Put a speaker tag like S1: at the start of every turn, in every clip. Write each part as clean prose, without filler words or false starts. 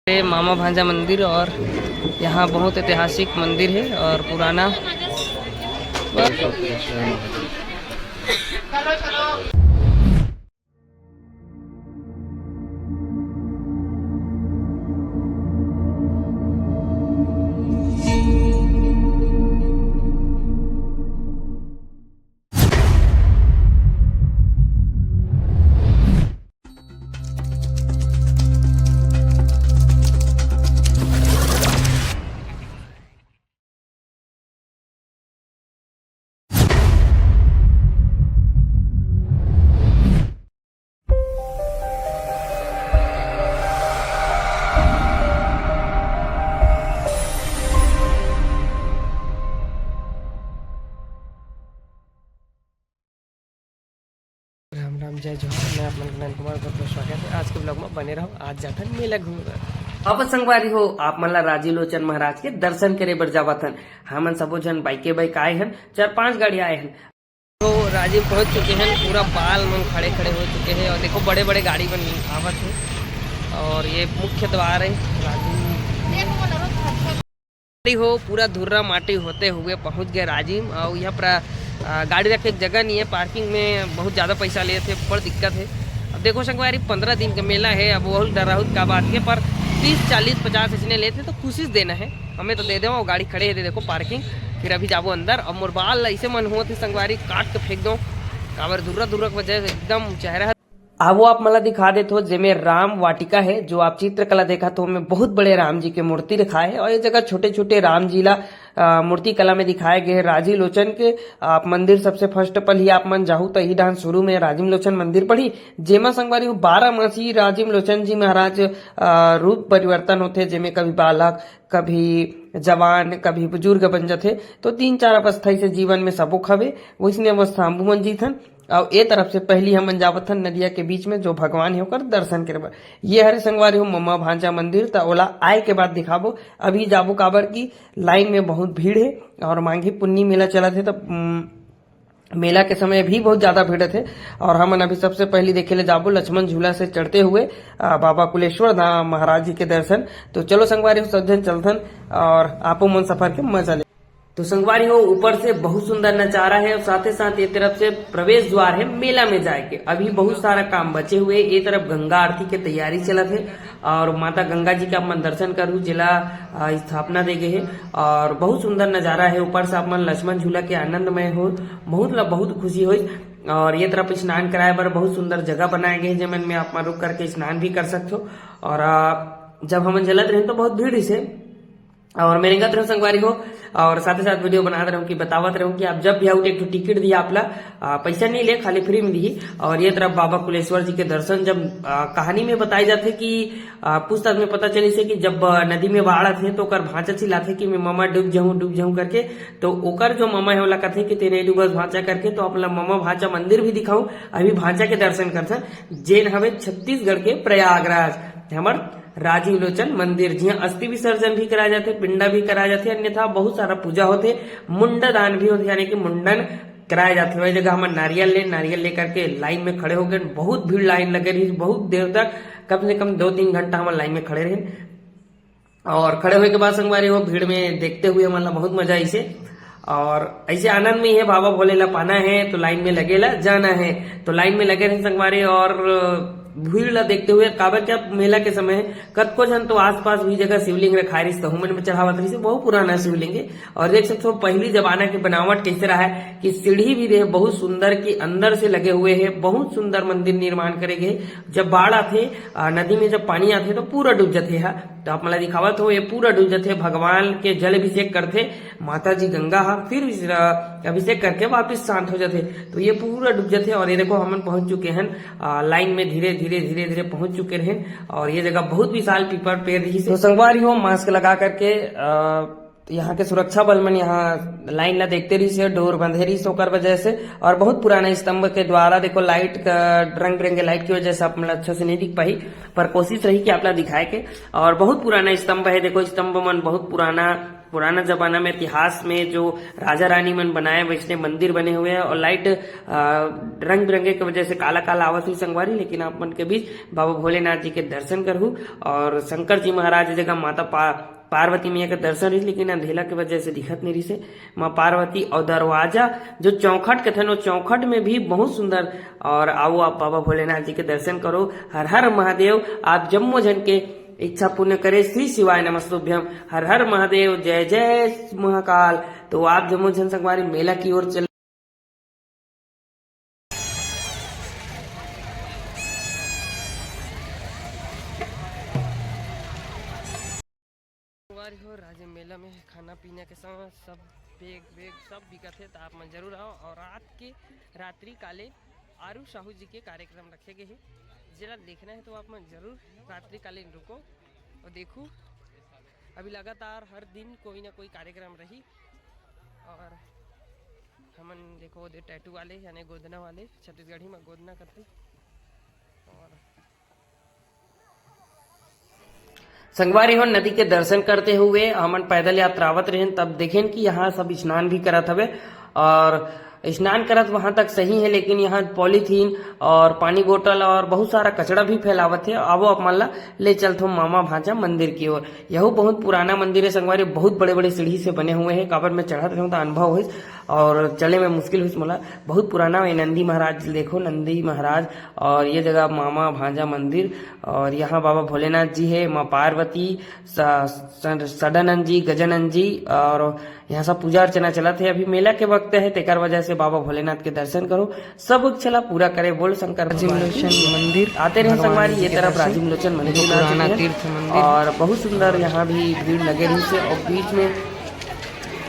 S1: ये मामा भांजा मंदिर और यहाँ बहुत ऐतिहासिक मंदिर है और पुराना। राम राम जय जोहार। मैं अपना नंदन कुमार बहुत स्वागत है। आज के ब्लॉग में बने रहो। आज जाता मेला घूमने। आप संगवारी हो आप मला राजी लोचन महाराज के दर्शन करे बर जावतन। हमन सबो जन बाइके बाइक आए हैं, 4-5 गाड़ी आए हैं। तो राजी पहुंच चुके हैं, पूरा बाल मन खड़े खड़े हो चुके हैं और देखो बड़े बड़े गाड़ी बन आवत है और ये मुख्य द्वार है। राजी हो पूरा धुर्रा माटी होते हुए पहुंच गए राजिम। और यहाँ पर गाड़ी रखे एक जगह नहीं है, पार्किंग में बहुत ज़्यादा पैसा लिए थे, बड़ दिक्कत है। अब देखो संगवारी 15 दिन का मेला है, अब बहुत डराहुत का बात है, पर 30, 40, 50 इसने लेते तो कोशिश देना है हमें तो दे दो। और गाड़ी खड़े है देखो पार्किंग, फिर अभी जाबो अंदर। और मोर बाल ऐसे मन हुआ थे संगवारी काट के फेंक दो, काबर धुर्रा धुर्रा की वजह से एकदम चेहरा। अब वो आप मला दिखा देते हो जेमे राम वाटिका है, जो आप चित्रकला देखा तो हमें बहुत बड़े राम जी के मूर्ति दिखाए है और ये जगह छोटे छोटे राम जी ला मूर्ति कला में दिखाए गए हैं। राजी लोचन के आप मंदिर सबसे फर्स्ट पल ही आप मन जाहू तो ही डांस शुरू में राजीव लोचन मंदिर पढ़ी, जेमा संगवारी 12 मासी राजीव लोचन जी महाराज रूप परिवर्तन होते, जेमे कभी बालक, कभी जवान, कभी बुजुर्ग बन जाते। तो 3-4 अवस्था से जीवन में सबो खबे वैसने अवस्था अम्बुमन जी थन। और ए तरफ से पहली हम जावथन नदिया के बीच में जो भगवान है ओकर दर्शन करे। ये हरे संगवारी हो मम्मा भांजा मंदिर, तो ओला आए के बाद दिखाबो। अभी जाबो काबर की लाइन में बहुत भीड़ है और मांगी पुन्नी मेला चला थे, तो मेला के समय भी बहुत ज्यादा भीड़ थे। और हमन अभी सबसे पहले देखे ले जाबो लक्ष्मण झूला से चढ़ते हुए बाबा कुलेश्वर धाम महाराज जी के दर्शन। तो चलो संगवारी हो सब जन चलथन और आपो मन सफर के मजा ले। तो संगवारी हो ऊपर से बहुत सुंदर नजारा है और साथ ही साथ ये तरफ से प्रवेश द्वार है मेला में जाए के। अभी बहुत सारा काम बचे हुए, ये तरफ गंगा आरती के तैयारी चलत है और माता गंगा जी का मन दर्शन करूँ, जिला स्थापना दे गए है और बहुत सुंदर नजारा है। ऊपर से आप मन लक्ष्मण झूला के आनंदमय हो, बहुत खुशी हो। और ये तरफ स्नान कराए बर बहुत सुंदर जगह बनाए गए हैं, जमन में आप रुक करके स्नान भी कर सकते हो। और जब हम चलत रहे तो बहुत भीड़ से और मेरे गत रहो संगवारी हो और साथ ही साथ वीडियो बना रहा हूँ कि बतावत रहूँ कि आप जब भी आओ एक टिकट दिया आपला पैसा नहीं ले, खाली फ्री में दी। और ये तरफ बाबा कुलेश्वर जी के दर्शन जब कहानी में बताई जाते कि पुस्तक में पता चली से कि जब नदी में बाढ़ थे तो ओकर भांचा चिल्लाथे कि मैं मामा डूब जाऊं करके। तो ओकर जो मामा है ओला कथे कि तेरे डूबस भांचा करके। तो अपना मामा भांचा मंदिर भी दिखाऊं, अभी भांचा के दर्शन करथे जेन हवे छत्तीसगढ़ के प्रयागराज हमर राजीव लोचन मंदिर, जिहाँ अस्थि विसर्जन भी कराए जाते, पिंडा भी कराए जाते, अन्यथा बहुत सारा पूजा होते, मुंडा दान भी होते यानी कि मुंडन कराए जाते। वही जगह हम नारियल लेकर के लाइन में खड़े हो गए। बहुत भीड़ लाइन लगे रही, बहुत देर तक, कम से कम 2-3 घंटा हम लाइन में खड़े रहे। और खड़े हुए के बाद संगवारी हो भीड़ में देखते हुए हमारा बहुत मजा इसे और ऐसे आनंद में है। बाबा भोले ला पाना है तो लाइन में लगेला जाना है, तो लाइन में लगे रहे संगवारी। और भीड़ ला देखते हुए काबर क्या मेला के समय कतको जन तो आसपास भी जगह शिवलिंग रखा रही तो हुमन में चढ़ावत रही, बहुत पुराना शिवलिंग है। और देख सकते हो पहली जमाना की बनावट कैसे रहा है कि सीढ़ी भी रहे बहुत सुंदर की अंदर से लगे हुए है, बहुत सुंदर मंदिर निर्माण करे गए। जब बाढ़ आते नदी में जब पानी आते तो पूरा डूब जाते है, तो आप मला दिखावत हो ये पूरा डूब जाते। भगवान के जल अभिषेक करते माता जी गंगा फिर अभिषेक करके वापिस शांत हो जाते, तो ये पूरा डूब जाते। और ये देखो हम पहुंच चुके हैं लाइन में, धीरे धीरे पहुंच चुके हैं। और ये जगह बहुत विशाल पीपल पेड़ रही। तो संगवारी हो मास्क लगा करके यहाँ के सुरक्षा बल मन यहाँ लाइन ला देखते रही से, डोर बंधे रही सोकर वजह से। और बहुत पुराना स्तंभ के द्वारा देखो लाइट का रंग बिरंगे लाइट की वजह से आप मतलब अच्छे से नहीं दिख पाई, पर कोशिश रही कि आप ला दिखाए के। और बहुत पुराना स्तंभ है, देखो स्तंभ मन बहुत पुराना पुराना जमाना में इतिहास में जो राजा रानी मन बनाए वैसने मंदिर बने हुए हैं और लाइट रंग बिरंगे की वजह से काला काला आवत हुई संगवारी। लेकिन आप मन के बीच बाबा भोलेनाथ जी के दर्शन करहू और शंकर जी महाराज जगह माता पार्वती मैया के दर्शन रही, लेकिन अंधेला की वजह से दिखत नहीं रही से माँ पार्वती। और दरवाजा जो चौखट के थे वो चौखट में भी बहुत सुंदर। और आओ आप बाबा भोलेनाथ जी के दर्शन करो। हर हर महादेव। आप जम्मो जन के इच्छा पूर्ण करे। श्री शिवाय नमस्तुभ्यम। हर हर महादेव। जय जय महाकाल। तो आप जम्मो जन संगवारी मेला की ओर चल हो। राजे मेला में खाना पीना के साथ सब बेग वेग सब बिकत है, तो आप मन जरूर आओ। और रात के रात्रि काले आरू साहू जी के कार्यक्रम रखे गए हैं, जरा देखना है तो आप मन जरूर रात्रि काले रुको और देखो। अभी लगातार हर दिन कोई ना कोई कार्यक्रम रही। और हमन देखो दे टैटू वाले यानी गोदना वाले छत्तीसगढ़ी में गोदना करते। और संगवारी हो नदी के दर्शन करते हुए हमन पैदल यात्रावत रहें, तब देखें कि यहाँ सब स्नान भी करत हवे। और स्नान करत वहां तक सही है, लेकिन यहाँ पॉलीथीन और पानी बोतल और बहुत सारा कचरा भी फैलावत है। अब आप मान ला ले चलते हो मामा भांजा मंदिर की ओर। यह बहुत पुराना मंदिर है संगवारी, बहुत बड़े बड़े सीढ़ी से बने हुए हैं। काबर में चढ़त रहूं तो अनुभव हुई और चले में मुश्किल हुई मोला। बहुत पुराना है। नंदी महाराज देखो, नंदी महाराज। और ये जगह मामा भांजा मंदिर। और यहाँ बाबा भोलेनाथ जी है, माँ पार्वती, सदानंद जी, गजानंद जी। और यहाँ सब पूजा अर्चना चला थे। अभी मेला के वक्त है, तेकर वजह से बाबा भोलेनाथ के दर्शन करो। सब चला पूरा करे। बोल शंकर। राजीव लोचन मंदिर आते रहे संगवारी। ये तरफ राजीव लोचन मंदिर पुराना तीर्थ मंदिर और बहुत सुंदर। यहाँ भी भीड़ लगे रही से और बीच में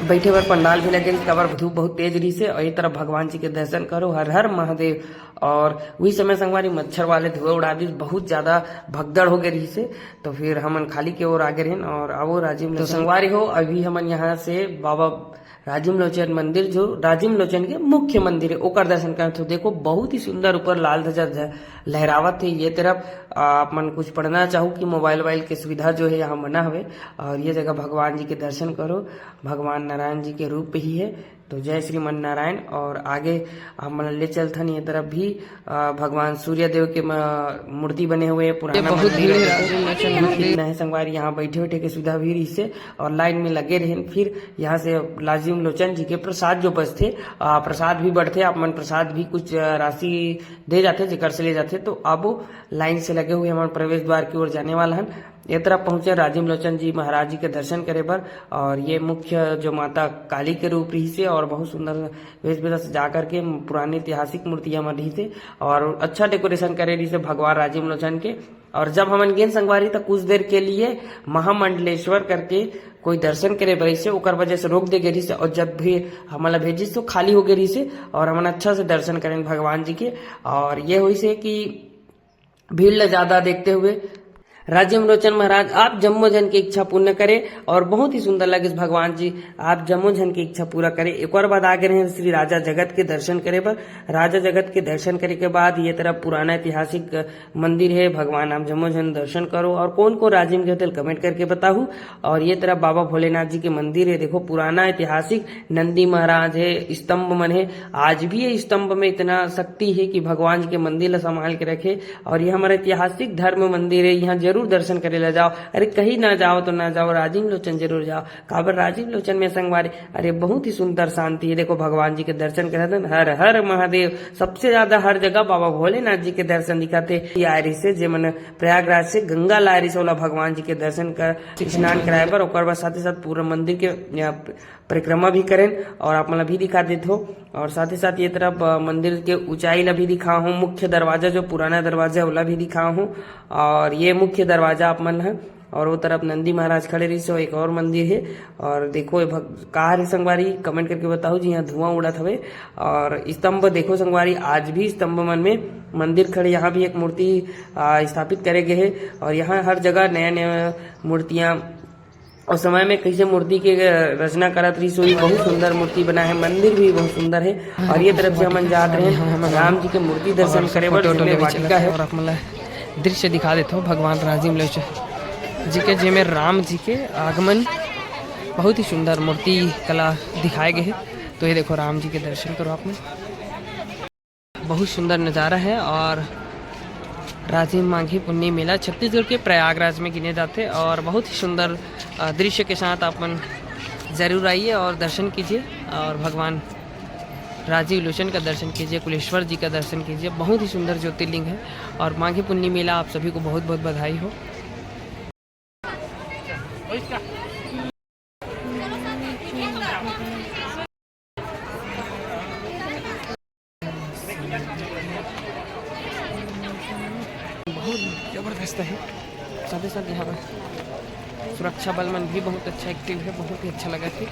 S1: बैठे हुए पंडाल भी लगे रही। कबर धूप बहुत तेज रही से। और ये तरफ भगवान जी के दर्शन करो। हर हर महादेव। और वही समय संगवारी मच्छर वाले धुएं उड़ा दी, बहुत ज्यादा भगदड़ हो गई रही से। तो फिर हमन खाली के ओर आगे रहें और आओ राजीव। तो संगवारी हो अभी हमन यहाँ से बाबा राजीव लोचन मंदिर, जो राजीव लोचन के मुख्य मंदिर है, ओकर दर्शन करते हो। देखो बहुत ही सुंदर ऊपर लाल ध्वजा लहरावत है। ये तरफ आप मन कुछ पढ़ना चाहो कि मोबाइल वाइल की सुविधा जो है यहाँ मना हुए। और ये जगह भगवान जी के दर्शन करो। भगवान नारायण जी के रूप ही है। तो जय श्रीमन नारायण। और आगे हम ले चलथन ये तरफ भी भगवान सूर्य देव के मूर्ति बने हुए हैं। पुराना बहुत भीड़ है संगवारी। यहाँ बैठे बैठे की सुविधा भी रही से और लाइन में लगे रहे। फिर यहाँ से राजीव लोचन जी के प्रसाद जो बचते, प्रसाद भी बढ़ते। आप मन प्रसाद भी कुछ राशि दे जाते जेकर से ले जाते। तो अब लाइन से लगे हुए हमारे प्रवेश द्वार की ओर जाने वाला है। ये तरफ पहुंचे राजीव लोचन जी महाराज जी के दर्शन करे पर। और ये मुख्य जो माता काली के रूप रही से और बहुत सुंदर वेशभूषा से जाकर के पुरानी ऐतिहासिक मूर्तियां बन रही थे और अच्छा डेकोरेशन करे रही से भगवान राजीव लोचन के। और जब हमन गेन संगवारी तक कुछ देर के लिए महामंडलेश्वर करके कोई दर्शन करे बरी से, ओकर वजह से रोक दे गई से। और जब भी हमारा भेजी तो खाली हो गई से और हमन अच्छा से दर्शन करें भगवान जी के। और ये हुई से कि भीड़ ज्यादा देखते हुए राजीव लोचन महाराज आप जम्मो जन की इच्छा पूर्ण करें। और बहुत ही सुंदर लगे भगवान जी, आप जम्मो जन की इच्छा पूरा करें। एक और बात आगे रहे श्री राजा जगत के दर्शन करे पर। राजा जगत के दर्शन करे के बाद ये तरफ पुराना ऐतिहासिक मंदिर है। भगवान आप जम्मो जन दर्शन करो। और कौन को राजीव के होटल कमेंट करके बताऊ। और ये तरफ बाबा भोलेनाथ जी के मंदिर है। देखो पुराना ऐतिहासिक नंदी महाराज है, स्तंभ मन है। आज भी ये स्तंभ में इतना शक्ति है कि भगवान जी के मंदिर ला संभाल के रखे। और ये हमारा ऐतिहासिक धर्म मंदिर है, यहाँ जरूर दर्शन करे ला जाओ। अरे कहीं ना जाओ तो ना जाओ, राजीव लोचन जरूर जाओ। काबर राजीव लोचन में संगवारी अरे बहुत ही सुंदर शांति है। देखो भगवान जी के दर्शन करे। हर हर महादेव। सबसे ज्यादा हर जगह बाबा भोलेनाथ जी के दर्शन दिखाते आरी से। जे मन प्रयागराज से गंगा लारी से वाला भगवान जी के दर्शन कर स्नान कराए पर ओकर बाद साथ ही साथ पूरा मंदिर के परिक्रमा भी करें। और आप मतलब भी दिखा देते हो। और साथ ही साथ ये तरफ मंदिर के ऊंचाई ला भी दिखा हूँ। मुख्य दरवाजा जो पुराना दरवाजा है वाला भी दिखा हूँ। और ये मुख्य दरवाजा आप मन है। और वो तरफ नंदी महाराज खड़े रही सो एक और मंदिर है। और देखो कहा है संगवारी कमेंट करके बताओ जी। यहाँ धुआं उड़त हवे। और स्तंभ देखो संगवारी, आज भी स्तंभ मन में मंदिर खड़े। यहाँ भी एक मूर्ति स्थापित करे गए है। और यहाँ हर जगह नया नया मूर्तियां और समय में कैसे मूर्ति के रचना करत रही सोई। बहुत सुंदर मूर्ति बना है। मंदिर भी बहुत सुंदर है। और ये तरफ से हम जाते हैं राम जी के मूर्ति दर्शन करे वाटिका है। और आप मतलब दृश्य दिखा देते हो भगवान राजीव लोचन जी के, जिसमें राम जी के आगमन बहुत ही सुंदर मूर्ति कला दिखाए गए हैं। तो ये देखो राम जी के दर्शन करो आपने, बहुत सुंदर नज़ारा है। और राजिम माघी पुन्नी मेला छत्तीसगढ़ के प्रयागराज में गिने जाते हैं और बहुत ही सुंदर दृश्य के साथ अपन ज़रूर आइए और दर्शन कीजिए और भगवान राजीव लोचन का दर्शन कीजिए, कुलेश्वर जी का दर्शन कीजिए। बहुत ही सुंदर ज्योतिर्लिंग है और माघी पुन्नी मेला आप सभी को बहुत बहुत बधाई हो। बहुत ज़बरदस्त है, साथ ही साथ यहाँ पर सुरक्षा बल मन भी बहुत अच्छा एक्टिव है, बहुत ही अच्छा लगा थी।